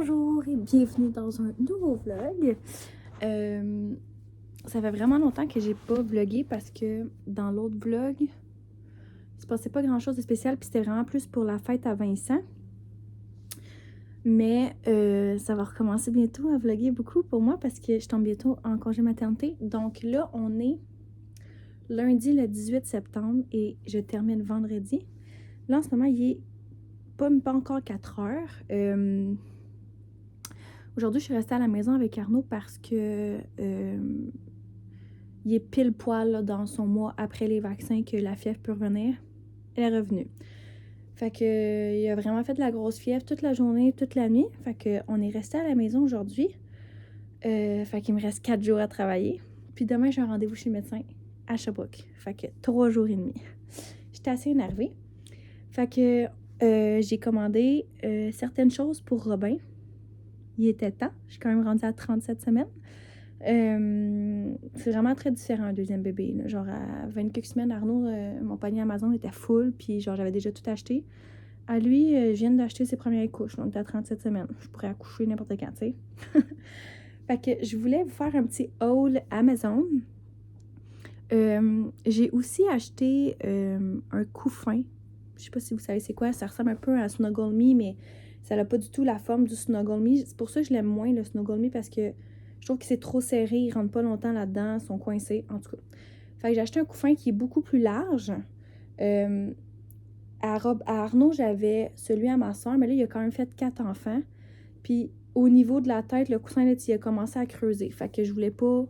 Bonjour et bienvenue dans un nouveau vlog. Ça fait vraiment longtemps que j'ai pas vlogué parce que dans l'autre vlog, il se passait pas grand chose de spécial puis c'était vraiment plus pour la fête à Vincent. Mais ça va recommencer bientôt à vlogger beaucoup pour moi parce que je tombe bientôt en congé maternité. Donc là, on est lundi le 18 septembre et je termine vendredi. Là, en ce moment, il est pas encore 4 heures. Aujourd'hui, je suis restée à la maison avec Arnaud parce que il est pile poil là, dans son mois après les vaccins que la fièvre peut revenir. Elle est revenue. Fait que il a vraiment fait de la grosse fièvre toute la journée, toute la nuit. Fait que on est resté à la maison aujourd'hui. Fait qu'il me reste 4 jours à travailler. Puis demain, j'ai un rendez-vous chez le médecin à Sherbrooke. Fait que 3 jours et demi. J'étais assez énervée. Fait que j'ai commandé certaines choses pour Robin. Il était temps. Je suis quand même rendue à 37 semaines. C'est vraiment très différent un deuxième bébé. Là. Genre à 20 quelques semaines, Arnaud, mon panier Amazon était full, puis genre j'avais déjà tout acheté. À lui, je viens d'acheter ses premières couches, donc à 37 semaines. Je pourrais accoucher n'importe quand, tu sais. Fait que je voulais vous faire un petit haul Amazon. J'ai aussi acheté un couffin. Je sais pas si vous savez c'est quoi, ça ressemble un peu à Snuggle Me, mais ça n'a pas du tout la forme du Snuggle Me. C'est pour ça que je l'aime moins, le Snuggle Me, parce que je trouve que c'est trop serré, ils rentrent pas longtemps là-dedans, ils sont coincés, en tout cas. Fait que j'ai acheté un couffin qui est beaucoup plus large. À Arnaud, j'avais celui à ma soeur, mais là, il a quand même fait 4 enfants. Puis au niveau de la tête, le coussin, là, il a commencé à creuser. Fait que je voulais pas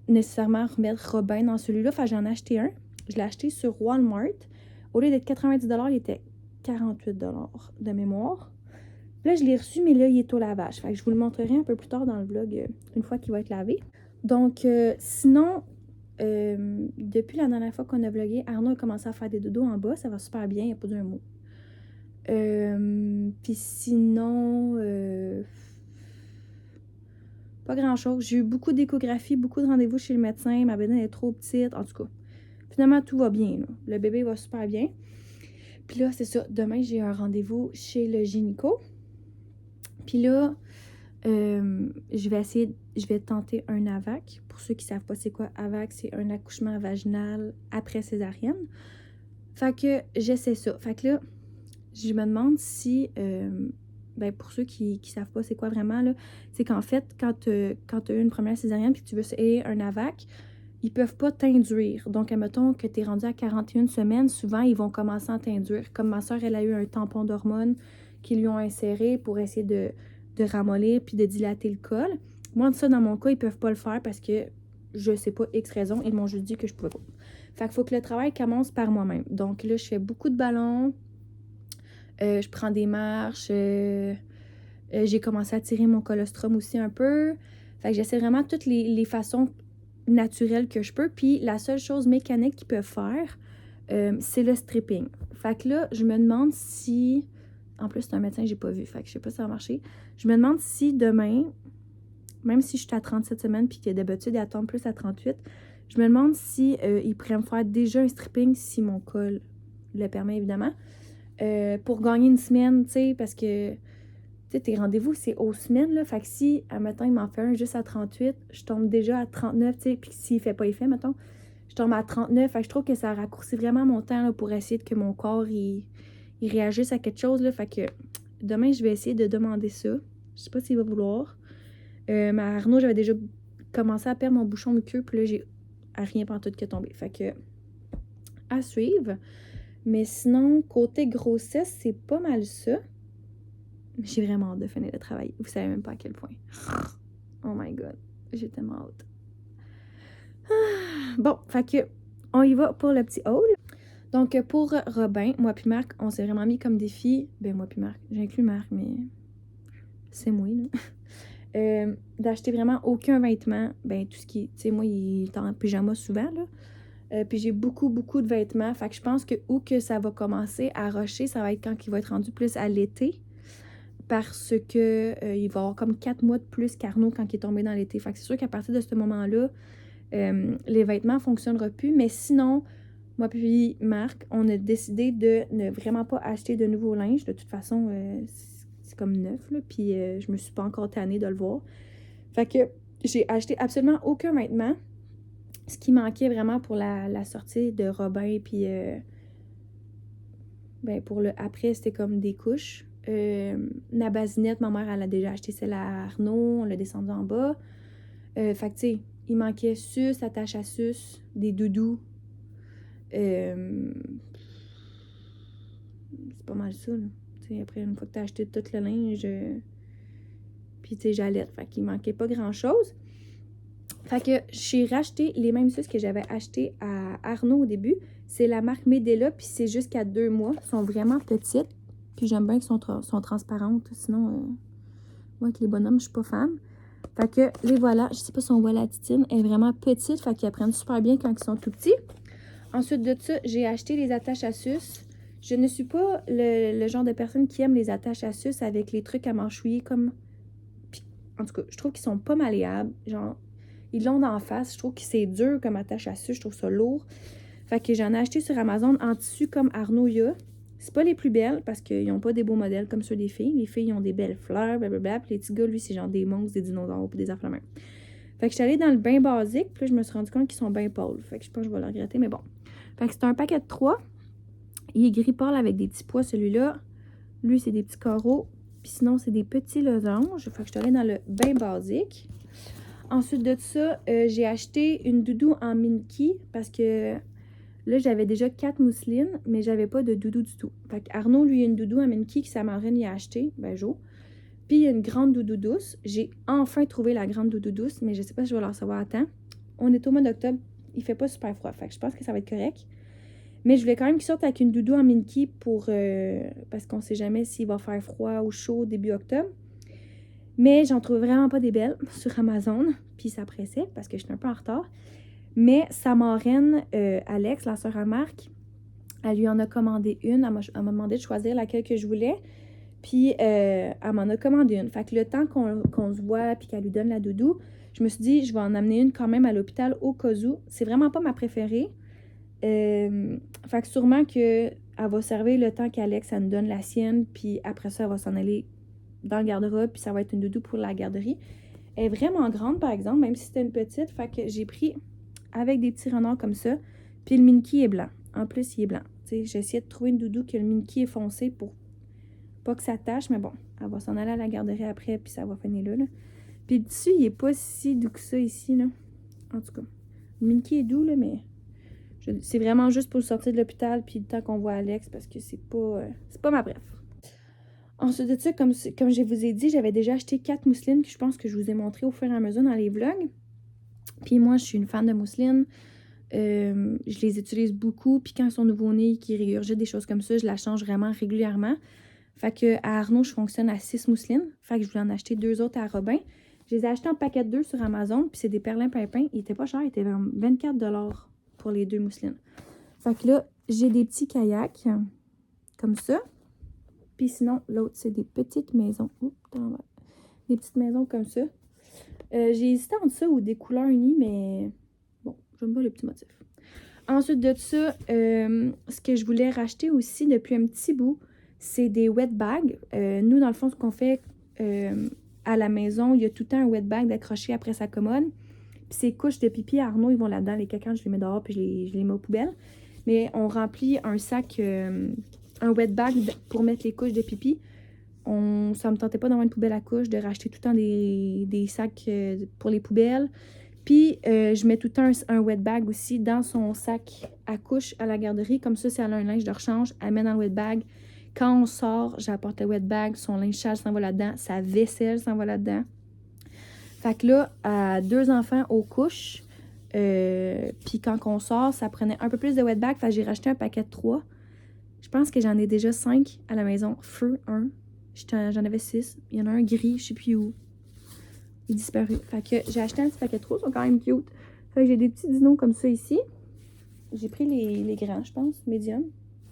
nécessairement remettre Robin dans celui-là. Fait que j'en ai acheté un. Je l'ai acheté sur Walmart. Au lieu d'être 90$, il était 48$ de mémoire. Là, je l'ai reçu, mais là, il est au lavage. Fait que je vous le montrerai un peu plus tard dans le vlog, une fois qu'il va être lavé. Donc, sinon, depuis la dernière fois qu'on a vlogué, Arnaud a commencé à faire des dodos en bas. Ça va super bien, il n'y a pas d'un mot. Puis sinon, pas grand-chose. J'ai eu beaucoup d'échographies, beaucoup de rendez-vous chez le médecin. Ma bédaine est trop petite. En tout cas, finalement, tout va bien. Là. Le bébé va super bien. Puis là, c'est ça. Demain, j'ai un rendez-vous chez le gynéco. Puis là, je vais tenter un AVAC. Pour ceux qui savent pas c'est quoi AVAC, c'est un accouchement vaginal après césarienne. Fait que j'essaie ça. Fait que là, je me demande si, ben pour ceux qui savent pas c'est quoi vraiment, là, c'est qu'en fait, quand tu as eu une première césarienne puis que tu veux essayer un AVAC, ils peuvent pas t'induire. Donc, admettons que tu es rendu à 41 semaines, souvent, ils vont commencer à t'induire. Comme ma soeur, elle a eu un tampon d'hormones qu'ils lui ont inséré pour essayer de ramollir puis de dilater le col. Moi, ça, dans mon cas, ils peuvent pas le faire parce que je sais pas X raison. Ils m'ont juste dit que je pouvais pas. Fait qu'il faut que le travail commence par moi-même. Donc là, je fais beaucoup de ballons. Je prends des marches. J'ai commencé à tirer mon colostrum aussi un peu. Fait que j'essaie vraiment toutes les façons naturelles que je peux. Puis la seule chose mécanique qu'ils peuvent faire, c'est le stripping. Fait que là, je me demande si... En plus, c'est un médecin que j'ai pas vu. Fait que je sais pas si ça va marcher. Je me demande si demain, même si je suis à 37 semaines puis que d'habitude, elle tombe plus à 38, je me demande si ils pourraient me faire déjà un stripping si mon col le permet, évidemment. Pour gagner une semaine, tu sais, parce que... Tu sais, tes rendez-vous, c'est aux semaines, là. Fait que si, un matin, il m'en fait un juste à 38, je tombe déjà à 39, tu sais. Puis s'il fait pas effet, mettons, je tombe à 39. Fait que je trouve que ça raccourcit vraiment mon temps, là, pour essayer que mon corps, il réagisse à quelque chose, là. Fait que demain, je vais essayer de demander ça. Je sais pas s'il va vouloir. Mais Arnaud, j'avais déjà commencé à perdre mon bouchon muqueux. Puis là, j'ai rien pantoute qui est tombé. Fait que, à suivre. Mais sinon, côté grossesse, c'est pas mal ça. J'ai vraiment hâte de finir le travail. Vous savez même pas à quel point. Oh my god. J'ai tellement hâte. Bon, fait que on y va pour le petit haul. Donc, pour Robin, moi puis Marc, on s'est vraiment mis comme défi. Ben, moi puis Marc. J'inclus Marc, mais c'est moi, là. D'acheter vraiment aucun vêtement. Ben, tout ce qui... Tu sais, moi, il est en pyjama souvent, là. Puis j'ai beaucoup de vêtements. Fait que je pense que où que ça va commencer à rusher, ça va être quand il va être rendu plus à l'été. Parce que il va avoir comme 4 mois de plus qu'Arnaud quand il est tombé dans l'été. Fait que c'est sûr qu'à partir de ce moment-là, les vêtements ne fonctionneront plus. Mais sinon, moi puis Marc, on a décidé de ne vraiment pas acheter de nouveau linge. De toute façon, c'est comme neuf, là, puis je me suis pas encore tannée de le voir. Fait que j'ai acheté absolument aucun vêtement. Ce qui manquait vraiment pour la sortie de Robin, puis ben pour le après, c'était comme des couches. La basinette, ma mère, elle a déjà acheté celle à Arnaud, on l'a descendu en bas. Fait que, tu sais, il manquait sus, attache à sus, des doudous. C'est pas mal ça, là. T'sais, après, une fois que t'as acheté tout le linge, puis, tu sais, j'allais. Fait qu'il manquait pas grand-chose. Fait que j'ai racheté les mêmes sus que j'avais acheté à Arnaud au début. C'est la marque Medela, puis c'est jusqu'à 2 mois. Elles sont vraiment petites. Puis j'aime bien qu'elles sont transparentes. Sinon, moi, avec les bonhommes, je suis pas fan. Fait que les voilà. Je sais pas si on voit la titine. Elle est vraiment petite. Fait qu'ils apprennent super bien quand ils sont tout petits. Ensuite de ça, j'ai acheté les attaches à sus. Je ne suis pas le genre de personne qui aime les attaches à sus avec les trucs à manchouiller comme... Puis, en tout cas, je trouve qu'ils sont pas malléables. Genre, ils l'ont d'en face. Je trouve que c'est dur comme attache à sus. Je trouve ça lourd. Fait que j'en ai acheté sur Amazon en tissu comme Arnaud y a. C'est pas les plus belles parce qu'ils n'ont pas des beaux modèles comme ceux des filles. Les filles, ils ont des belles fleurs, blablabla. Puis les petits gars, lui, c'est genre des monstres, des dinosaures puis des affaires. Fait que je suis allée dans le bain basique. Puis là, je me suis rendu compte qu'ils sont bien pâles. Fait que je pense que je vais le regretter, mais bon. Fait que c'est un paquet de 3. Il est gris pâle avec des petits pois, celui-là. Lui, c'est des petits carreaux. Puis sinon, c'est des petits losanges. Fait que je suis allée dans le bain basique. Ensuite de ça, j'ai acheté une doudou en Minky parce que là, j'avais déjà 4 mousselines, mais j'avais pas de doudou du tout. Fait qu'Arnaud, lui, a une doudou en Minky qui sa marraine y a acheté, ben Jo. Puis il y a une grande doudou douce. J'ai enfin trouvé la grande doudou douce, mais je sais pas si je vais la recevoir à temps. On est au mois d'octobre, il fait pas super froid, fait que je pense que ça va être correct. Mais je voulais quand même qu'il sorte avec une doudou en Minky pour... parce qu'on sait jamais s'il va faire froid ou chaud début octobre. Mais j'en trouvais vraiment pas des belles sur Amazon. Puis ça pressait parce que j'étais un peu en retard. Mais sa marraine, Alex, la sœur à Marc, elle lui en a commandé une. Elle m'a demandé de choisir laquelle que je voulais. Puis elle m'en a commandé une. Fait que le temps qu'on se voit puis qu'elle lui donne la doudou, je me suis dit, je vais en amener une quand même à l'hôpital au cas où. C'est vraiment pas ma préférée. Fait que sûrement qu'elle va servir le temps qu'Alex, elle nous donne la sienne. Puis après ça, elle va s'en aller dans le garde-robe. Puis ça va être une doudou pour la garderie. Elle est vraiment grande, par exemple, même si c'était une petite. Fait que j'ai pris avec des petits renards comme ça. Puis le Minky est blanc. En plus, il est blanc. J'ai essayé de trouver une doudou que le Minky est foncé pour pas que ça tâche. Mais bon, elle va s'en aller à la garderie après. Puis ça va finir là. Puis le tissu, il est pas si doux que ça ici, là. En tout cas, le Minky est doux, là, mais c'est vraiment juste pour le sortir de l'hôpital. Puis le temps qu'on voit Alex, parce que c'est pas ma bref. Ensuite de ça, comme je vous ai dit, j'avais déjà acheté 4 mousselines que je pense que je vous ai montré au fur et à mesure dans les vlogs. Puis moi, je suis une fan de mousseline. Je les utilise beaucoup. Puis quand ils sont nouveau-nés, qui régurgitent des choses comme ça, je la change vraiment régulièrement. Fait que à Arnaud, je fonctionne à 6 mousselines. Fait que je voulais en acheter 2 autres à Robin. Je les ai achetés en paquet de 2 sur Amazon. Puis c'est des perlimpinpins. Ils étaient pas chers. Ils étaient 24 $ pour les 2 mousselines. Fait que là, j'ai des petits kayaks comme ça. Puis sinon, l'autre, c'est des petites maisons. Oups, des petites maisons comme ça. J'ai hésité entre ça ou des couleurs unies, mais bon, j'aime pas les petits motifs. Ensuite de ça, ce que je voulais racheter aussi depuis un petit bout, c'est des wet bags. Nous, dans le fond, ce qu'on fait à la maison, il y a tout le temps un wet bag d'accrocher après sa commode. Puis ces couches de pipi, Arnaud, ils vont là-dedans. Les cacanes, je les mets dehors puis je les mets aux poubelles. Mais on remplit un sac, un wet bag pour mettre les couches de pipi. Ça me tentait pas d'avoir une poubelle à couches, de racheter tout le temps des sacs pour les poubelles. Puis, je mets tout le temps un wet bag aussi dans son sac à couches à la garderie. Comme ça, si elle a un linge de rechange, elle met dans le wet bag. Quand on sort, j'apporte le wet bag. Son linge sale s'en va là-dedans. Sa vaisselle s'en va là-dedans. Fait que là, à 2 enfants aux couches, puis quand on sort, ça prenait un peu plus de wet bag. Fait que j'ai racheté un paquet de 3. Je pense que j'en ai déjà 5 à la maison. Feu, 1. J'en avais 6. Il y en a un gris, je sais plus où. Il est disparu. Fait que j'ai acheté un petit paquet de 3. Ils sont quand même cute. Fait que j'ai des petits dinos comme ça ici. J'ai pris les grands, je pense. Médium.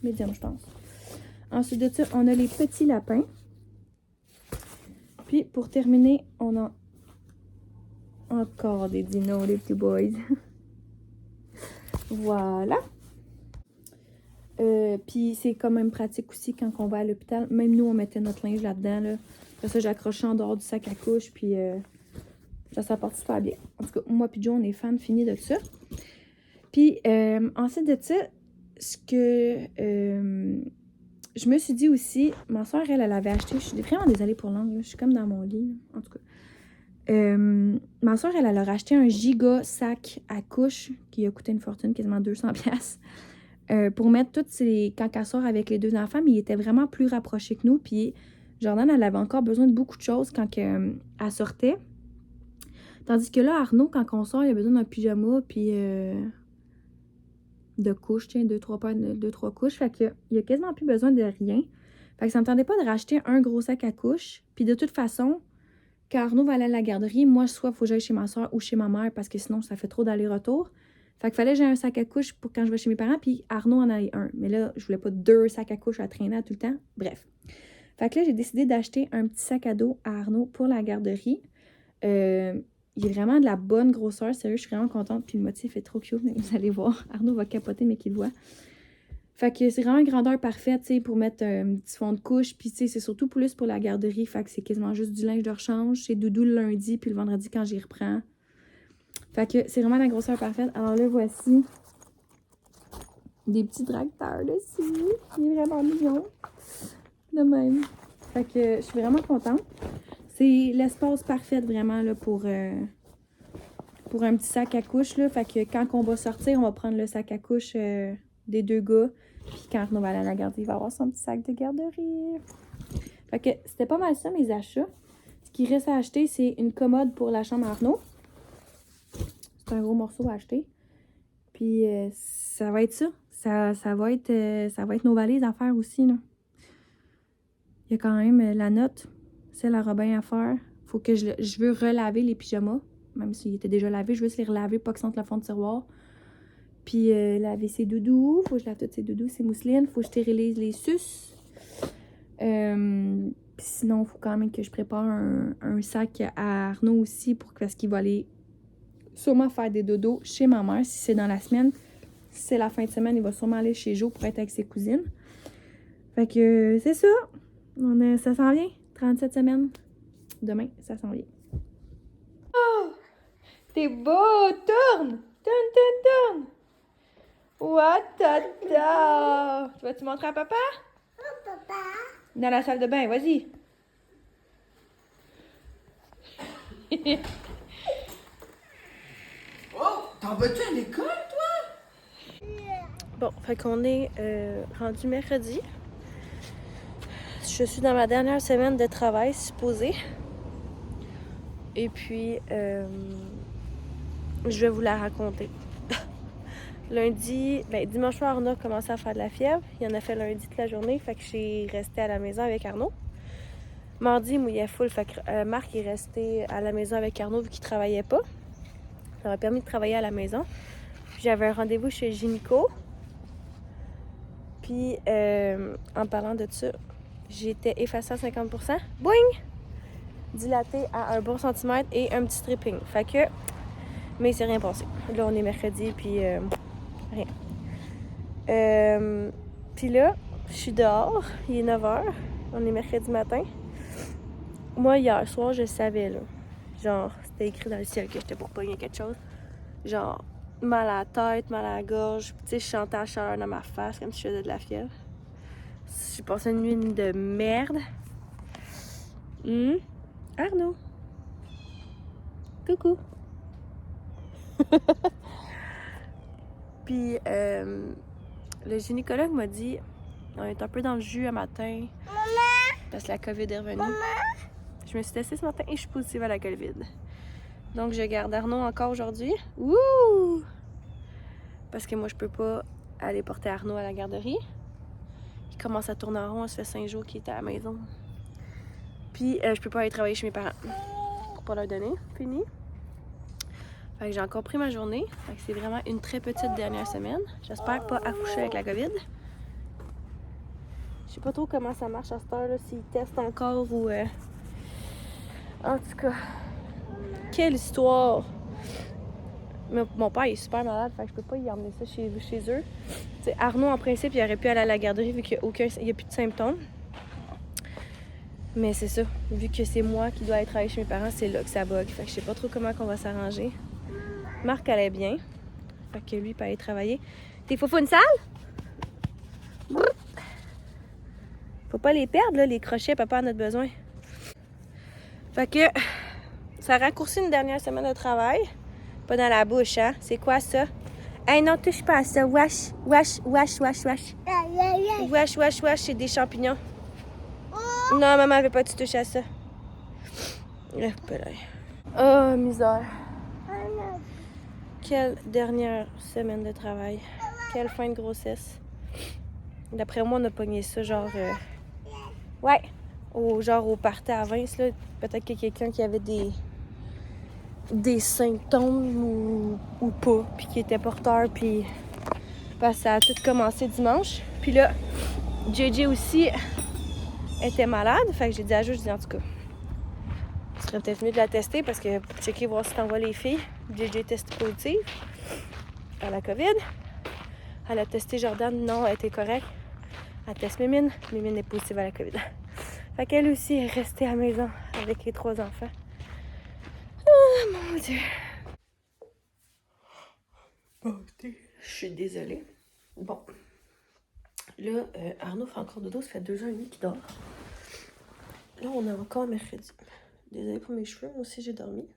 Médium, je pense. Ensuite de ça, on a les petits lapins. Puis, pour terminer, on a encore des dinos, les petits boys. Voilà. Puis c'est quand même pratique aussi quand on va à l'hôpital. Même nous, on mettait notre linge là-dedans. Là. Après ça, j'accrochais en dehors du sac à couche. Puis ça s'apporte super bien. En tout cas, moi puis Joe, on est fans finis de ça. Puis ensuite de ça, ce que je me suis dit aussi, ma soeur, elle avait acheté, je suis vraiment désolée pour l'angle, je suis comme dans mon lit, là, en tout cas. Ma soeur, elle a racheté un giga sac à couche qui a coûté une fortune, quasiment 200$, pour mettre toutes ses... Quand elle sort avec les deux enfants, mais il était vraiment plus rapproché que nous. Puis Jordan, elle avait encore besoin de beaucoup de choses quand elle sortait. Tandis que là, Arnaud, quand on sort, il a besoin d'un pyjama, puis de couches, tiens, 2-3 couches. Fait qu'il a quasiment plus besoin de rien. Fait que ça me tentait pas de racheter un gros sac à couches. Puis de toute façon, quand Arnaud va aller à la garderie, moi, soit il faut que j'aille chez ma soeur ou chez ma mère, parce que sinon, ça fait trop d'aller-retour. Fait qu'il fallait que j'aie un sac à couches pour quand je vais chez mes parents, puis Arnaud en avait un. Mais là, je voulais pas 2 sacs à couches à traîner tout le temps. Bref. Fait que là, j'ai décidé d'acheter un petit sac à dos à Arnaud pour la garderie. Il est vraiment de la bonne grosseur. Sérieux, je suis vraiment contente. Puis le motif est trop cute. Vous allez voir. Arnaud va capoter, mais qu'il le voit. Fait que c'est vraiment une grandeur parfaite, tu sais, pour mettre un petit fond de couche. Puis, tu sais, c'est surtout plus pour la garderie. Fait que c'est quasiment juste du linge de rechange. C'est doudou le lundi, puis le vendredi quand j'y reprends. Fait que c'est vraiment la grosseur parfaite. Alors là, voici des petits tracteurs dessus. Il est vraiment mignon. De même. Fait que je suis vraiment contente. C'est l'espace parfait vraiment là, pour un petit sac à couche. Là. Fait que quand on va sortir, on va prendre le sac à couche des deux gars. Puis quand Arnaud va aller à la garderie, il va avoir son petit sac de garderie. Fait que c'était pas mal ça mes achats. Ce qui reste à acheter, c'est une commode pour la chambre à Arnaud. C'est un gros morceau à acheter. Puis ça va être ça. Ça va être nos valises à faire aussi. Là. Il y a quand même la note. Celle à Robin à faire. Faut que je veux relaver les pyjamas. Même s'ils étaient déjà lavés, je veux juste les relaver, pas qu'ils sentent le fond de tiroir. Puis laver ses doudous. Faut que je lave toutes ses doudous, ses mousselines. Faut que je stérilise les suces. Puis sinon, il faut quand même que je prépare un sac à Arnaud aussi parce qu'il va aller sûrement faire des dodos chez ma mère si c'est dans la semaine. Si c'est la fin de semaine, il va sûrement aller chez Jo pour être avec ses cousines. Fait que c'est ça. Ça s'en vient. 37 semaines. Demain, ça s'en vient. Oh! T'es beau! Tourne! Tourne, tourne, tourne! What ta. Tu vas-tu montrer à papa? Oh, papa. Dans la salle de bain, vas-y. Oh, t'en vas-tu à l'école, toi? Bon, fait qu'on est rendu mercredi. Je suis dans ma dernière semaine de travail, supposé. Et puis, je vais vous la raconter. Dimanche soir, Arnaud a commencé à faire de la fièvre. Il en a fait lundi toute la journée, fait que j'ai resté à la maison avec Arnaud. Mardi, il mouillait full, fait que Marc est resté à la maison avec Arnaud vu qu'il travaillait pas. Ça m'a permis de travailler à la maison. J'avais un rendez-vous chez Gynéco. Puis, en parlant de ça, j'étais effacée à 50%. Boing! Dilatée à un bon centimètre et un petit stripping. Fait que, mais c'est rien passé. Là, on est mercredi, puis rien. Puis là, je suis dehors, il est 9h, on est mercredi matin. Moi, hier soir, je savais, là. Genre, c'était écrit dans le ciel que j'étais pour pogner quelque chose. Genre, mal à la tête, mal à la gorge. Tu sais, je sentais la chaleur dans ma face, comme si je faisais de la fièvre. J'ai passé une nuit de merde. Arnaud. Coucou. Puis, le gynécologue m'a dit, on est un peu dans le jus un matin. Maman! Parce que la COVID est revenue. Maman! Je me suis testée ce matin et je suis positive à la COVID. Donc, je garde Arnaud encore aujourd'hui. Wouh! Parce que moi, je peux pas aller porter Arnaud à la garderie. Il commence à tourner en rond, ça fait 5 jours qu'il est à la maison. Puis, je peux pas aller travailler chez mes parents. Pour pas leur donner. Fini. Fait que j'ai encore pris ma journée. Fait que c'est vraiment une très petite dernière semaine. J'espère pas accoucher avec la COVID. Je sais pas trop comment ça marche à cette heure-là, s'ils testent encore ou... En tout cas, quelle histoire! Mais mon père il est super malade, fait que je peux pas y emmener ça chez eux. T'sais, Arnaud, en principe, il aurait pu aller à la garderie vu qu'il n'y a plus de symptômes. Mais c'est ça, vu que c'est moi qui dois aller travailler chez mes parents, c'est là que ça bug. Fait que je sais pas trop comment on va s'arranger. Marc allait bien, fait que lui il peut aller travailler. T'es foufou une salle? Faut pas les perdre, là, les crochets, papa en a besoin. Fait que ça raccourcit une dernière semaine de travail. Pas dans la bouche, hein? C'est quoi ça? Hey, non, touche pas à ça. Wesh, wesh, wesh, wesh, wesh. Wesh, wesh, wesh, c'est des champignons. Non, maman veut pas que tu touches à ça. Oh, misère. Quelle dernière semaine de travail. Quelle fin de grossesse. D'après moi, on a pogné ça genre... Ouais, genre au party à Vince, là. Peut-être qu'il y a quelqu'un qui avait des symptômes ou pas, puis qui était porteur, puis parce que ça a tout commencé dimanche. Puis là, JJ aussi était malade, fait que j'ai dit à Jo, je dis en tout cas, ce serait peut-être mieux de la tester parce que pour checker, voir si t'envoies les filles. JJ teste positive à la COVID. Elle a testé Jordan, non, elle était correcte. Elle teste Mimine est positive à la COVID. Fait qu'elle aussi est restée à la maison avec les 3 enfants. Oh mon Dieu! Je suis désolée. Bon. Là, Arnaud fait encore dodo, ça fait 2h30 qu'il dort. Là, on est encore mercredi. Désolée pour mes cheveux, moi aussi j'ai dormi.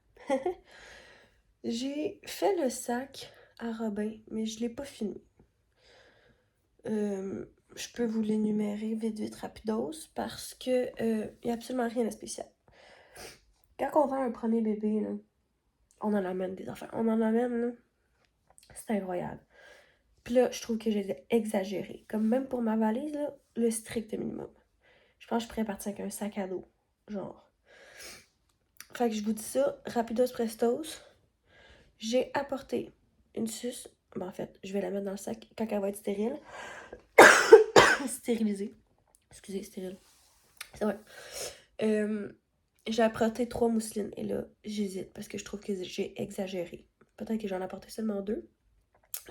J'ai fait le sac à Robin, mais je l'ai pas fini. Je peux vous l'énumérer vite, rapidos, parce que y a absolument rien de spécial. Quand on vend un premier bébé, là, on en amène des enfants. On en amène, là, c'est incroyable. Puis là, je trouve que j'ai exagéré. Comme même pour ma valise, là, le strict minimum. Je pense que je pourrais partir avec un sac à dos. Genre. Fait que je vous dis ça, rapidos prestos. J'ai apporté une suce. Ben, en fait, je vais la mettre dans le sac quand elle va être stérile. Stérilisée. Excusez, stérile. C'est vrai. J'ai apporté 3 mousselines. Et là, j'hésite parce que je trouve que j'ai exagéré. Peut-être que j'en ai apporté seulement 2.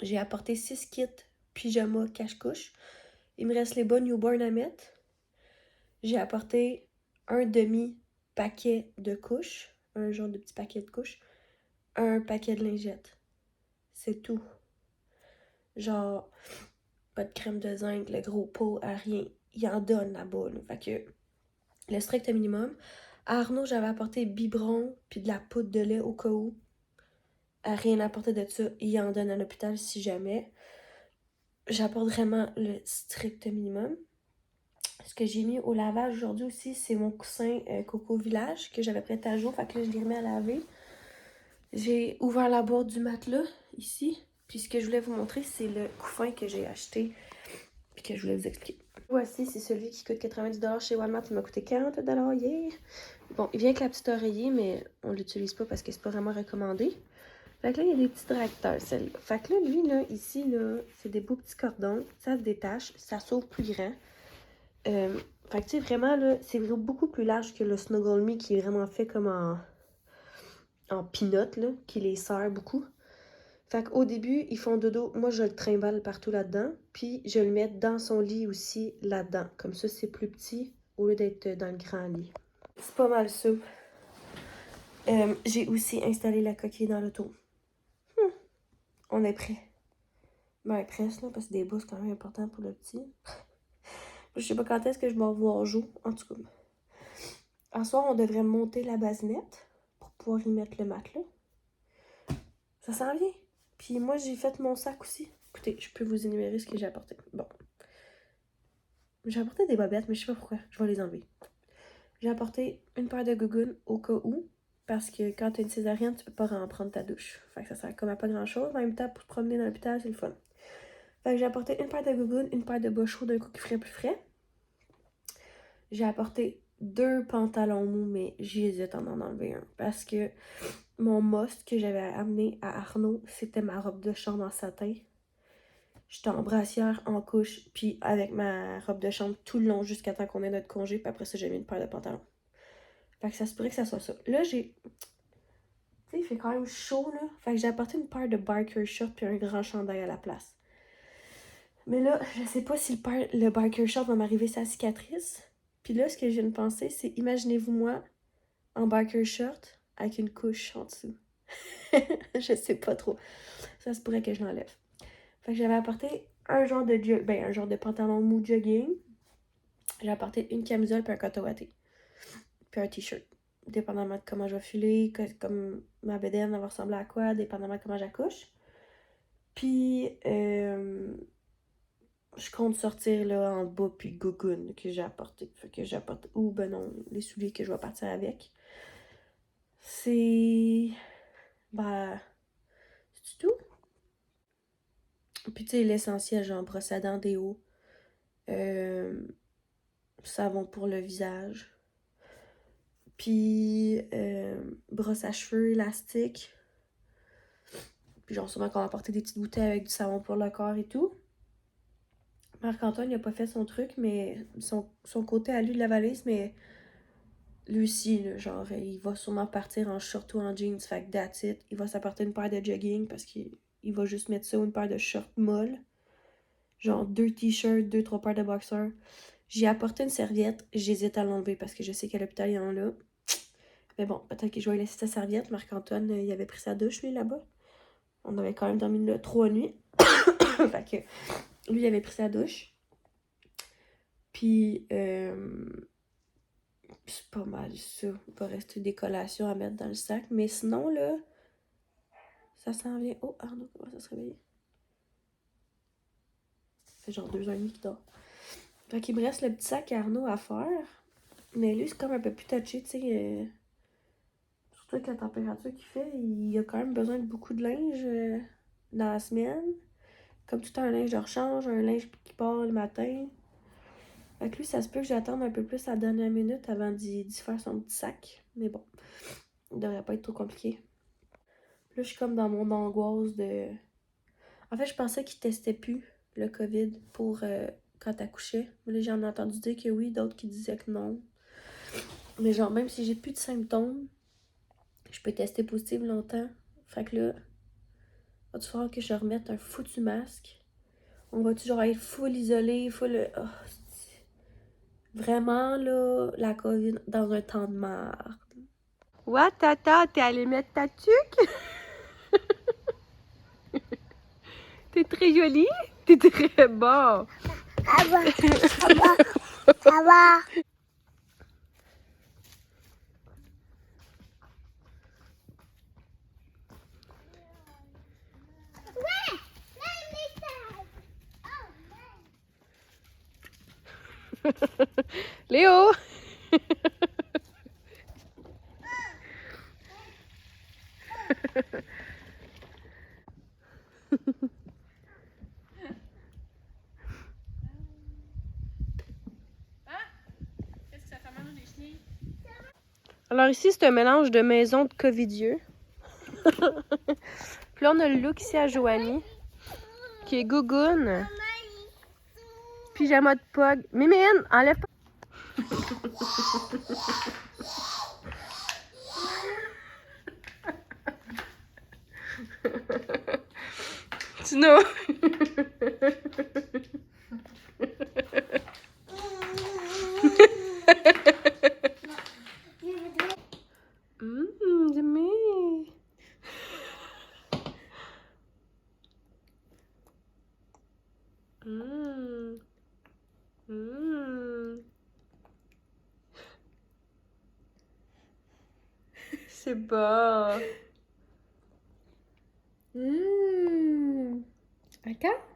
J'ai apporté 6 kits pyjama cache-couche. Il me reste les bas newborn à mettre. J'ai apporté un demi-paquet de couches. Un genre de petit paquet de couches. Un paquet de lingettes. C'est tout. Genre, pas de crème de zinc, le gros pot, à rien. Il en donne là-bas. Là. Fait que le strict minimum. À Arnaud, j'avais apporté biberon puis de la poudre de lait au cas où. À rien apporté de ça. Il en donne à l'hôpital si jamais. J'apporte vraiment le strict minimum. Ce que j'ai mis au lavage aujourd'hui aussi, c'est mon coussin Coco Village que j'avais prêté à jour. Fait que là, je l'ai remis à laver. J'ai ouvert la boîte du matelas ici. Puis ce que je voulais vous montrer, c'est le couffin que j'ai acheté et que je voulais vous expliquer. Voici, c'est celui qui coûte 90$ chez Walmart. Il m'a coûté 40$ hier. Bon, il vient avec la petite oreiller, mais on l'utilise pas parce que c'est pas vraiment recommandé. Fait que là, il y a des petits tracteurs, celle-là. Fait que là, lui, là, ici, là, c'est des beaux petits cordons. Ça se détache, ça s'ouvre plus grand. Fait que tu sais, vraiment, là, c'est beaucoup plus large que le Snuggle Me qui est vraiment fait comme en peanut, là, qui les serre beaucoup. Fait qu'au début, ils font dodo. Moi, je le trimballe partout là-dedans. Puis, je le mets dans son lit aussi là-dedans. Comme ça, c'est plus petit au lieu d'être dans le grand lit. C'est pas mal ça. J'ai aussi installé la coquille dans l'auto. On est prêt. Ben, presque, là, parce que des bouts, c'est quand même important pour le petit. Je sais pas quand est-ce que je vais revoir jour, en tout cas. En soir, on devrait monter la basinette pour pouvoir y mettre le matelas. Ça s'en vient. Puis moi, j'ai fait mon sac aussi. Écoutez, je peux vous énumérer ce que j'ai apporté. Bon. J'ai apporté des bobettes, mais je sais pas pourquoi. Je vais les enlever. J'ai apporté une paire de gougounes au cas où. Parce que quand t'as une césarienne, tu peux pas prendre ta douche. Fait que ça sert comme à pas grand-chose. En même temps, pour te promener dans l'hôpital, c'est le fun. Fait que j'ai apporté une paire de gougounes, une paire de bas chauds d'un coup qui ferait plus frais. J'ai apporté 2 pantalons mous, mais j'hésite à en enlever un. Parce que mon must que j'avais amené à Arnaud, c'était ma robe de chambre en satin. J'étais en brassière, en couche, puis avec ma robe de chambre tout le long jusqu'à temps qu'on ait notre congé. Puis après ça, j'ai mis une paire de pantalons. Fait que ça se pourrait que ça soit ça. Là, j'ai Tu sais, il fait quand même chaud, là. Fait que j'ai apporté une paire de biker shorts puis un grand chandail à la place. Mais là, je sais pas si le biker short va m'arriver sa cicatrice. Puis là, ce que je viens de penser, c'est imaginez-vous moi en biker short avec une couche en dessous. Je sais pas trop. Ça se pourrait que je l'enlève. Fait que j'avais apporté un genre de pantalon mou jogging. J'ai apporté une camisole puis un coton watté. Puis un t-shirt. Dépendamment de comment je vais filer, comme ma bedaine va ressembler à quoi, dépendamment de comment j'accouche. Puis, je compte sortir là en bas puis gogoon que j'ai apporté. Fait que j'apporte. Ou ben non, les souliers que je vais partir avec. C'est. Bah. C'est tout. Puis tu sais, l'essentiel, genre brosse à dents, déo. Savon pour le visage. Puis brosse à cheveux élastique. Puis genre sûrement qu'on va apporter des petites bouteilles avec du savon pour le corps et tout. Marc-Antoine, il a pas fait son truc, mais son côté à lui de la valise, mais lui aussi, là, genre, il va sûrement partir en short ou en jeans, fait que that's it. Il va s'apporter une paire de jogging parce qu'il va juste mettre ça ou une paire de shorts molles. Genre 2 t-shirts, 2-3 paires de boxers. J'ai apporté une serviette, j'hésite à l'enlever parce que je sais qu'à l'hôpital, il y en a. Mais bon, peut-être que je vais laisser sa serviette. Marc-Antoine, il avait pris sa douche, lui, là-bas. On avait quand même dormi là 3 nuits. Fait que lui, il avait pris sa douche. Puis, c'est pas mal ça. Il va rester des collations à mettre dans le sac. Mais sinon, là, ça s'en vient. Oh, Arnaud commence à se réveiller. Ça fait genre 2h30 qu'il dort. Fait qu'il me reste le petit sac à Arnaud à faire. Mais lui, c'est comme un peu plus touché, tu sais. Surtout avec la température qu'il fait, il a quand même besoin de beaucoup de linge dans la semaine. Comme tout un linge de rechange, un linge qui part le matin. Fait que lui, ça se peut que j'attende un peu plus à la dernière minute avant d'y faire son petit sac. Mais bon, il devrait pas être trop compliqué. Là, je suis comme dans mon angoisse de... En fait, je pensais qu'il testait plus le COVID pour quand t'accouchais. Mais là, j'en ai entendu dire que oui, d'autres qui disaient que non. Mais genre, même si j'ai plus de symptômes, je peux tester positif longtemps. Fait que là, va-tu falloir que je remette un foutu masque? On va toujours être full isolé, full... Oh, vraiment, là, la COVID dans un temps de marde. What, tata, t'es allée mettre ta tuque? T'es très jolie, t'es très bon. Ça va, ça va, ça va. Léo! Alors ici, c'est un mélange de maison de covidieux. Puis là, on a le look ici à Joanie, qui est gougoune. Pyjama de pog. Mimine, enlève pas. Tino. Jimmy. C'est bon. D'accord?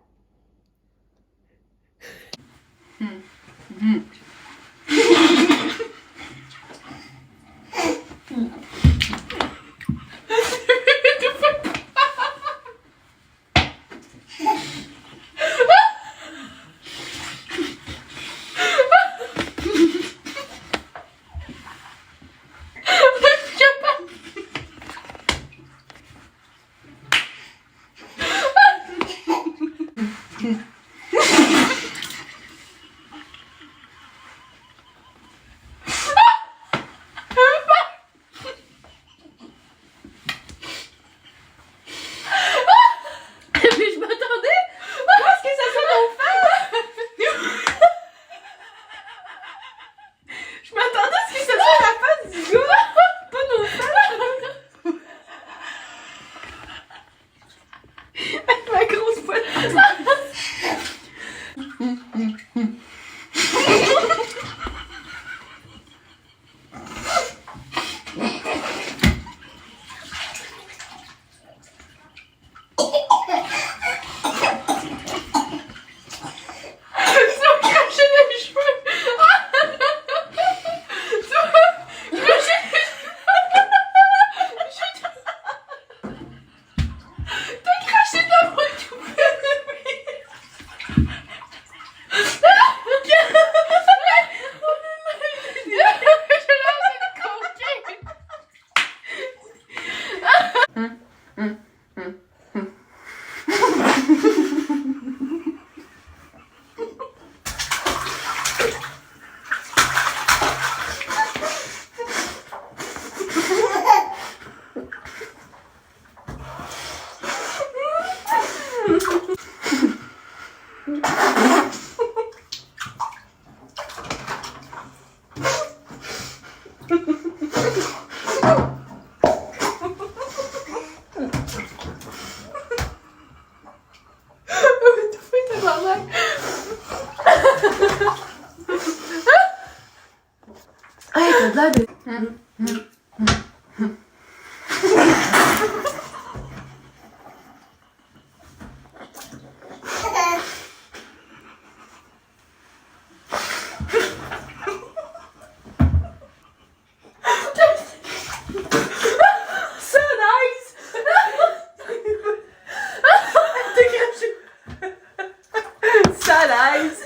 Hey, t'as de l'air de... So nice! T'es craché! So nice!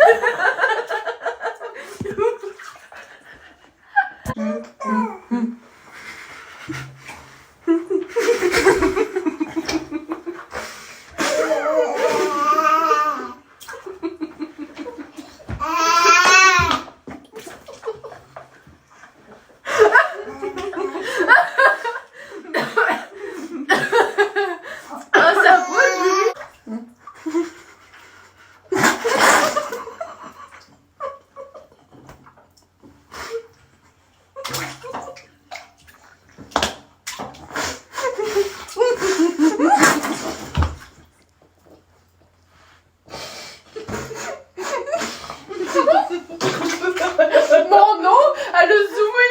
Mon nom, elle a zoomé!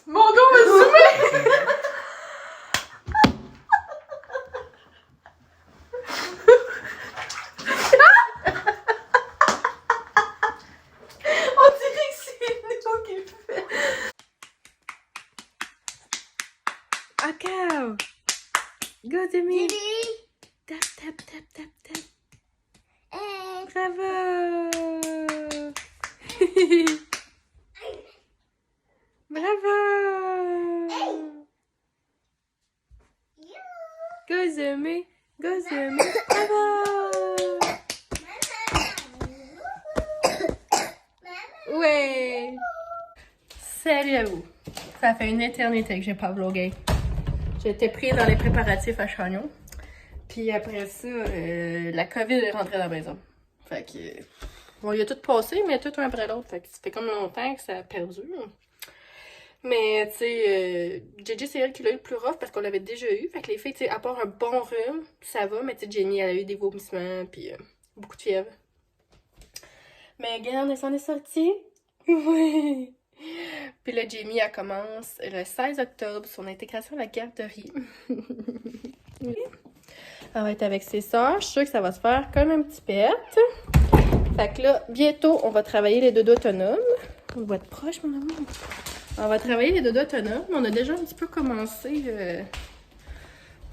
Mon nom a zoomé! On dirait que c'est nous qui le fait. Encore! Go, Demi! Tap, tap, tap, tap, tap. Bravo! Bravo! Go, Demi! Go, Demi! Bravo! Ouais! Salut à vous. Ça fait une éternité que j'ai pas vlogué. J'étais prise dans les préparatifs à Chagnon. Puis après ça, la COVID est rentrée dans la maison. Fait que... Bon, il a tout passé, mais tout un après l'autre. Fait que ça fait comme longtemps que ça a perdure. Mais, tu sais, JJ, c'est elle qui l'a eu le plus rough parce qu'on l'avait déjà eu. Fait que les filles, tu sais, à part un bon rhume, ça va. Mais, tu sais, Jamie, elle a eu des vomissements, puis beaucoup de fièvre. Mais, regarde, on s'en est sorti. Oui. Puis là, Jamie, elle commence le 16 octobre son intégration à la garderie. Elle va être avec ses soeurs. Je suis sûre que ça va se faire comme un petit pet. Fait que là, bientôt, on va travailler les dodos autonomes. On va être proche, mon amour. On va travailler les dodos autonomes. On a déjà un petit peu commencé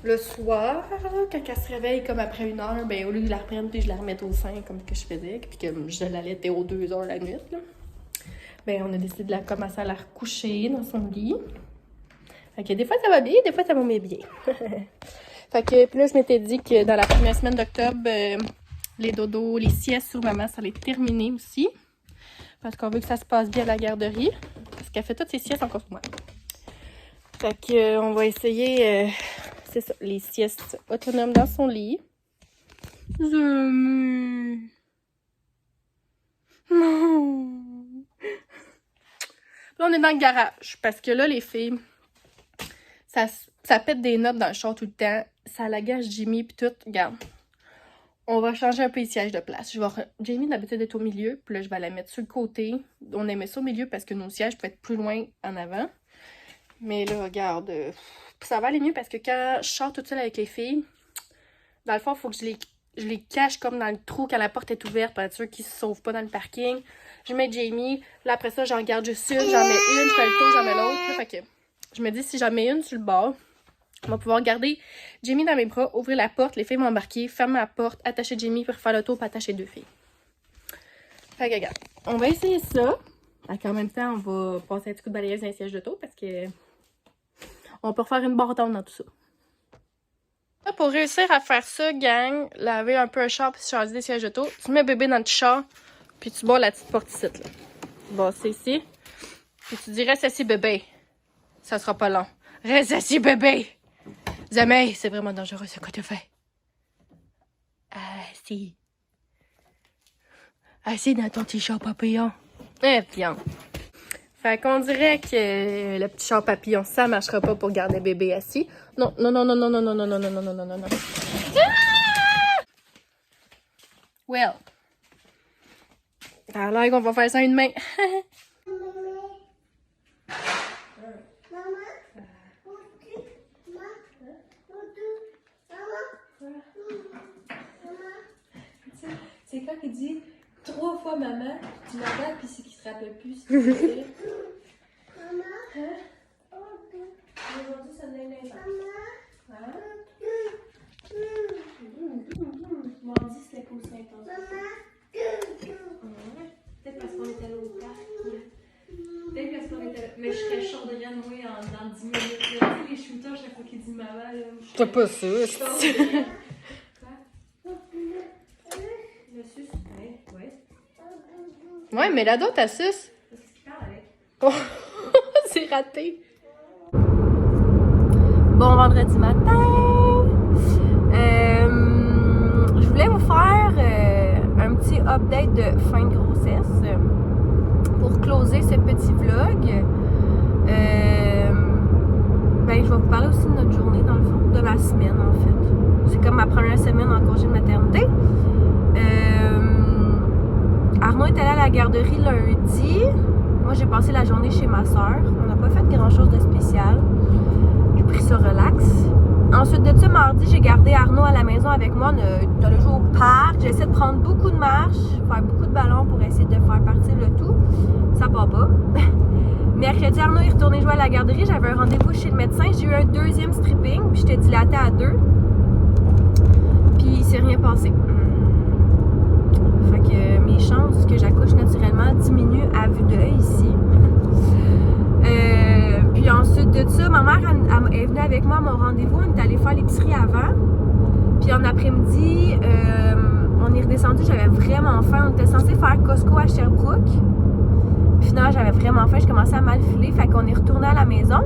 le soir. Quand elle se réveille comme après 1 heure, ben au lieu de la reprendre puis je la remette au sein comme que je faisais, puis que je l'allaitais aux 2 heures la nuit, là. Ben on a décidé de la commencer à la recoucher dans son lit. Fait que des fois ça va bien, des fois ça va moins bien. Fait que puis là je m'étais dit que dans la première semaine d'octobre, les dodos, les siestes sur maman, ça allait terminer aussi. Parce qu'on veut que ça se passe bien à la garderie. Parce qu'elle fait toutes ses siestes encore sur moi. Fait que on va essayer, c'est ça, les siestes autonomes dans son lit. Non. Là, on est dans le garage. Parce que là, les filles, ça pète des notes dans le char tout le temps. Ça l'agace Jimmy pis tout. Regarde. On va changer un peu les sièges de place. Jamie, d'habitude, est au milieu. Puis là, je vais la mettre sur le côté. On aimait ça au milieu parce que nos sièges peuvent être plus loin en avant. Mais là, regarde. Ça va aller mieux parce que quand je sors toute seule avec les filles, dans le fond, il faut que je les cache comme dans le trou quand la porte est ouverte pour être sûr qu'ils se sauvent pas dans le parking. Je mets Jamie. Là, après ça, j'en garde juste une. J'en mets une, je fais le tour, j'en mets l'autre. Fait que je me dis, si j'en mets une sur le bord, on va pouvoir garder Jamie dans mes bras, ouvrir la porte, les filles vont embarquer, fermer la porte, attacher Jamie pour faire le tour, puis attacher 2 filles. Fait que regarde, on va essayer ça. Fait qu'en même temps, on va passer un petit coup de balayeuse dans les sièges d'auto parce que on peut refaire une bâtonne dans tout ça. Là, pour réussir à faire ça, gang, laver un peu un char puis changer des sièges d'auto, tu mets bébé dans le char, puis tu barres la petite porte ici, là. Tu barres ça ici, puis tu dis reste assis bébé. Ça sera pas long. Reste assis bébé. Jamais, c'est vraiment dangereux ce que tu fais. Ah, si. Assis dans ton petit char papillon. Eh bien. Fait qu'on dirait que le petit char papillon, ça marchera pas pour garder bébé assis. Non, non, non, non, non, non, non, non, non, non, non, non, non, non, non. Ah! Well. Ça a l'air qu'on va faire ça à une main. C'est quand il dit 3 fois maman, tu m'appelles puis c'est qu'il se rappelle plus ce qu'il fait. Maman. Hein? Aujourd'hui, ça donne l'impression. Maman. Hein? Mardi, c'était pas aussi intense. Peut-être parce qu'on était là au parc. Peut-être parce qu'on était là. Mais je serais chaude de rien, moi, dans 10 minutes. Là. Tu sais, les shooters, chaque fois qu'il dit maman, là. T'as pas ça, c'est. Le sus, ouais. Ouais, mais l'ado, t'as sus. Parce qu'il parle avec. Oh, c'est raté. Bon vendredi matin. Je voulais vous faire un petit update de fin de grossesse pour closer ce petit vlog. Ben, je vais vous parler aussi de notre journée, dans le fond, de ma semaine, en fait. C'est comme ma première semaine en congé de maternité. Arnaud est allé à la garderie lundi. Moi, j'ai passé la journée chez ma soeur. On n'a pas fait grand-chose de spécial. J'ai pris ça relax. Ensuite de ça, mardi, j'ai gardé Arnaud à la maison avec moi. On est allé jouer au parc. J'ai essayé de prendre beaucoup de marches, faire beaucoup de ballons pour essayer de faire partir le tout. Ça part pas. Mercredi, Arnaud est retourné jouer à la garderie. J'avais un rendez-vous chez le médecin. J'ai eu un deuxième stripping, puis j'étais dilatée à 2. Puis il s'est rien passé. Fait que mes chances que j'accouche naturellement diminuent à vue d'œil ici. Puis ensuite de ça, ma mère est venue avec moi à mon rendez-vous. On est allé faire l'épicerie avant. Puis en après-midi, on est redescendu. J'avais vraiment faim. On était censé faire Costco à Sherbrooke. Puis finalement, j'avais vraiment faim. Je commençais à mal filer. Fait qu'on est retourné à la maison.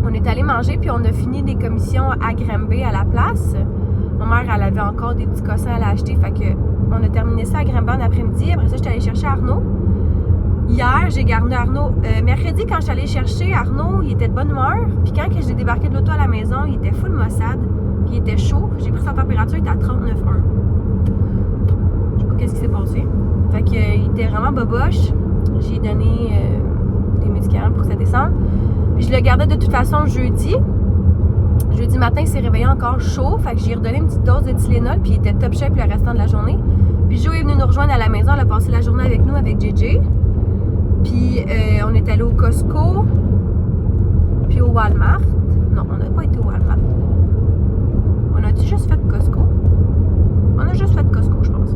On est allé manger. Puis on a fini des commissions à Granby à la place. Ma mère, elle avait encore des petits cossins à l'acheter. Fait que on a terminé ça à Granby en après-midi. Après ça, je suis allée chercher Arnaud. Hier, j'ai gardé Arnaud. Mercredi, quand je suis allée chercher Arnaud, il était de bonne humeur. Puis quand j'ai débarqué de l'auto à la maison, il était full maussade. Puis il était chaud. J'ai pris sa température, il était à 39,1. Je sais pas qu'est-ce qui s'est passé. Fait qu'il était vraiment boboche. J'ai donné des médicaments pour que ça descende. Puis je le gardais de toute façon jeudi. Jeudi matin, il s'est réveillé encore chaud. Fait que j'ai redonné une petite dose de Tylenol. Puis il était top shape le restant de la journée. Puis Jo est venu nous rejoindre à la maison. Elle a passé la journée avec nous, avec JJ. Puis on est allé au Costco. Puis au Walmart. Non, on n'a pas été au Walmart. On a-tu juste fait Costco? On a juste fait Costco, je pense.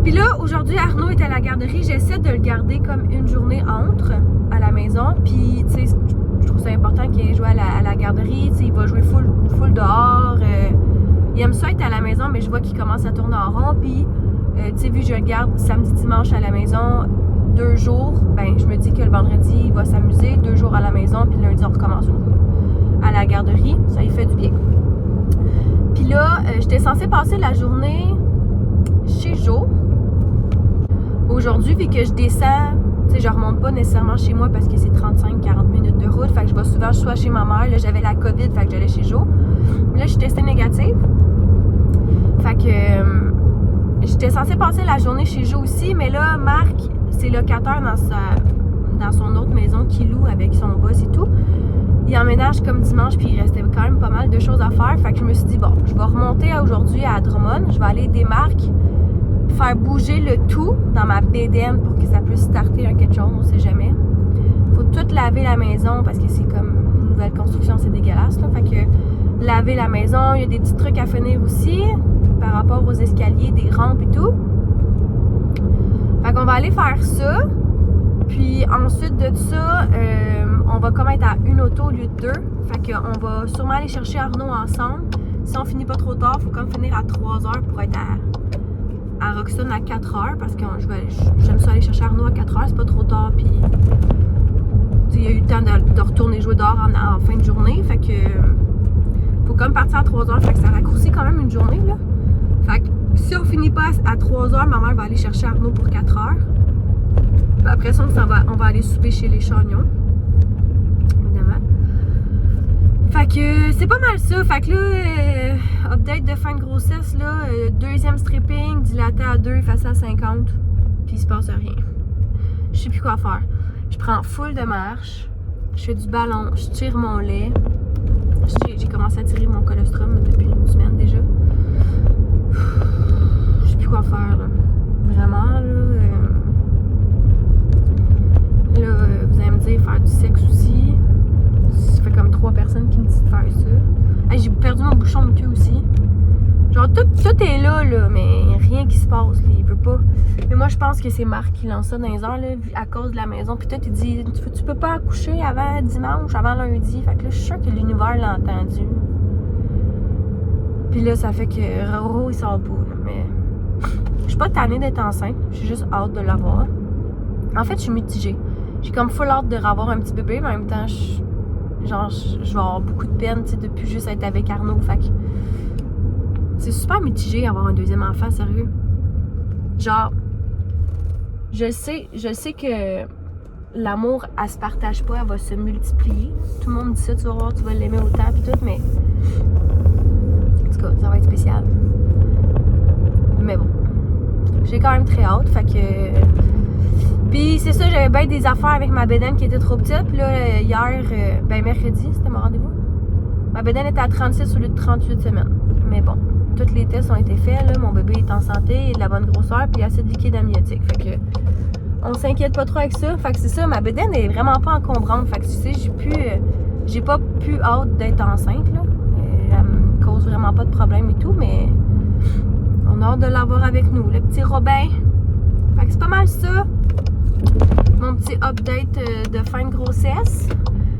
Puis là, aujourd'hui, Arnaud est à la garderie. J'essaie de le garder comme une journée entre à la maison. Puis, tu sais, je trouve ça important qu'il ait joué à la garderie. Tu sais, il va jouer full dehors. Il aime ça être à la maison, mais je vois qu'il commence à tourner en rond. Puis, tu sais, vu que je le garde samedi, dimanche à la maison, 2 jours, ben, je me dis que le vendredi, il va s'amuser. 2 jours à la maison, puis lundi, on recommence à la garderie. Ça lui fait du bien. Puis là, j'étais censée passer la journée chez Jo. Aujourd'hui, vu que je descends, tu sais, je remonte pas nécessairement chez moi parce que c'est 35-40 minutes de route. Fait que je vais souvent soit chez ma mère. Là, j'avais la COVID, fait que j'allais chez Jo. Là, je suis testée négative. Fait que j'étais censée passer la journée chez Jo aussi, mais là, Marc, c'est locataire dans son autre maison qu'il loue avec son boss et tout. Il emménage comme dimanche, puis il restait quand même pas mal de choses à faire. Fait que je me suis dit, bon, je vais remonter aujourd'hui à Drummond. Je vais aller des Marc, faire bouger le tout dans ma BDN pour que ça puisse starter quelque chose, on sait jamais. Faut tout laver la maison parce que c'est comme une nouvelle construction, c'est dégueulasse, là. Fait que laver la maison, il y a des petits trucs à finir aussi par rapport aux escaliers, des rampes et tout. Fait qu'on va aller faire ça. Puis ensuite de ça, on va comme être à une auto au lieu de 2. Fait qu'on va sûrement aller chercher Arnaud ensemble. Si on finit pas trop tard, il faut comme finir à 3 heures pour être à Roxton à 4 heures. Parce que j'aime ça aller chercher Arnaud à 4 heures, c'est pas trop tard. Puis il y a eu le temps de retourner jouer dehors en fin de journée. Fait que faut comme partir à 3 heures. Fait que ça raccourcit quand même une journée, là. Fait que Si on finit pas à 3h, ma mère va aller chercher Arnaud pour 4h. Puis après ça, on va aller souper chez les Chagnons. Évidemment. Fait que c'est pas mal ça. Fait que là, update de fin de grossesse, là, deuxième stripping, dilaté à 2, effacé à 50. Puis il se passe rien. Je sais plus quoi faire. Je prends full de marche. Je fais du ballon. Je tire mon lait. J'ai commencé à tirer mon colostrum depuis une semaine déjà. Je sais plus quoi faire là. Vraiment là. Vous allez me dire faire du sexe aussi. Ça fait comme 3 personnes qui me disent de faire ça. Hey, j'ai perdu mon bouchon de queue aussi. Genre tout est là, mais rien qui se passe, là, il veut pas. Mais moi je pense que c'est Marc qui lance ça dans les heures là, à cause de la maison. Puis toi tu dis tu peux pas accoucher avant dimanche, avant lundi. Fait que là je suis sûre que l'univers l'a entendu. Puis là ça fait que Roro il sort pas là, mais je suis pas tannée d'être enceinte, j'ai juste hâte de l'avoir. En fait je suis mitigée. J'ai comme full hâte de revoir un petit bébé, mais en même temps je vais avoir beaucoup de peine depuis juste être avec Arnaud. Fait que c'est super mitigé avoir un deuxième enfant, sérieux. Genre, je sais que l'amour, elle se partage pas, elle va se multiplier. Tout le monde dit ça, tu vas voir, tu vas l'aimer autant pis tout, mais en tout cas, ça va être spécial. Mais bon, j'ai quand même très hâte, fait que... Puis c'est ça, j'avais bien des affaires avec ma bédaine qui était trop petite. Puis là, hier, mercredi, c'était mon rendez-vous. Ma bédaine était à 36 au lieu de 38 semaines. Mais bon, tous les tests ont été faits, là. Mon bébé est en santé, il est de la bonne grosseur, puis acide liquide amniotique. Fait que on s'inquiète pas trop avec ça. Fait que c'est ça, ma bédaine est vraiment pas encombrante. Fait que tu sais, j'ai pas pu hâte d'être enceinte, là. Elle me cause vraiment pas de problème et tout, mais on a hâte de l'avoir avec nous, le petit Robin. Fait que c'est pas mal ça. Mon petit update de fin de grossesse.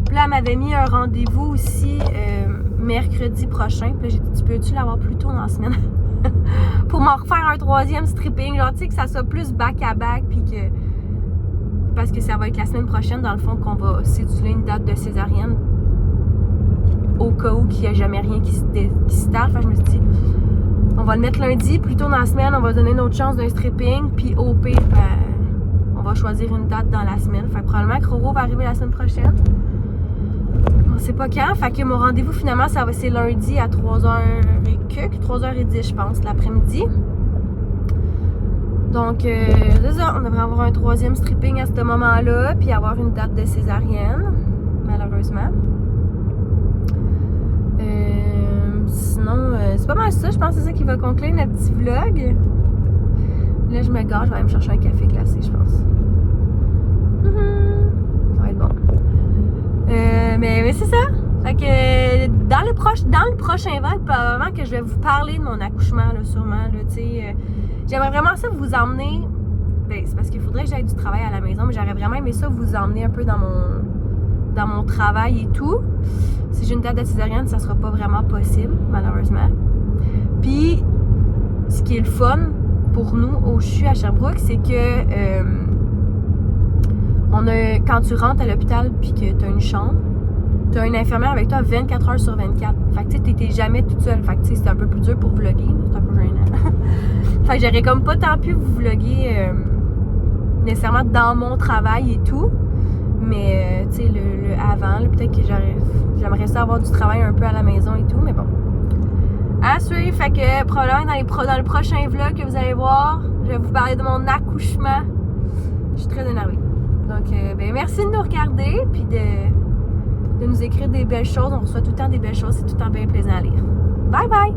Puis là, elle m'avait mis un rendez-vous aussi mercredi prochain. Puis là, j'ai dit, tu peux-tu l'avoir plus tôt dans la semaine? Pour m'en refaire un 3e stripping. Genre, tu sais, que ça soit plus back-à-back. Puis que... Parce que ça va être la semaine prochaine, dans le fond, qu'on va céduler une date de césarienne. Au cas où il n'y a jamais rien qui se tarde. Fait que je me suis dit, on va le mettre lundi. Plus tôt dans la semaine, on va donner une autre chance d'un stripping. Puis au pire, on va choisir une date dans la semaine. Fait que probablement que Roro va arriver la semaine prochaine. On sait pas quand. Fait que mon rendez-vous finalement, c'est lundi à 3h et quelques, 3h10 je pense, l'après-midi. Donc, c'est ça. On devrait avoir un 3e stripping à ce moment-là. Puis avoir une date de césarienne. Malheureusement. Sinon, c'est pas mal ça. Je pense que c'est ça qui va conclure notre petit vlog. Là, je me gare, je vais aller me chercher un café glacé, je pense. Ça va être bon. Mais c'est ça. Fait que dans le prochain vlog, probablement que je vais vous parler de mon accouchement, là, sûrement. Là, j'aimerais vraiment ça vous emmener. Ben, c'est parce qu'il faudrait que j'aille du travail à la maison, mais j'aurais vraiment aimé ça vous emmener un peu dans mon travail et tout. Si j'ai une date de césarienne, ça sera pas vraiment possible, malheureusement. Puis, ce qui est le fun pour nous au CHU à Sherbrooke, c'est que quand tu rentres à l'hôpital puis que tu as une chambre, tu as une infirmière avec toi 24 heures sur 24. Fait que tu t'étais jamais toute seule. Fait que c'est un peu plus dur pour vlogger. C'est un peu gênant. Fait que j'aurais comme pas tant pu vous vlogger nécessairement dans mon travail et tout. Mais tu sais, le avant, peut-être que j'aimerais ça avoir du travail un peu à la maison et tout. Mais bon. À suivre, fait que probablement dans le prochain vlog que vous allez voir, je vais vous parler de mon accouchement. Je suis très énervée. Donc, merci de nous regarder, puis de nous écrire des belles choses. On reçoit tout le temps des belles choses, c'est tout le temps bien plaisant à lire. Bye bye!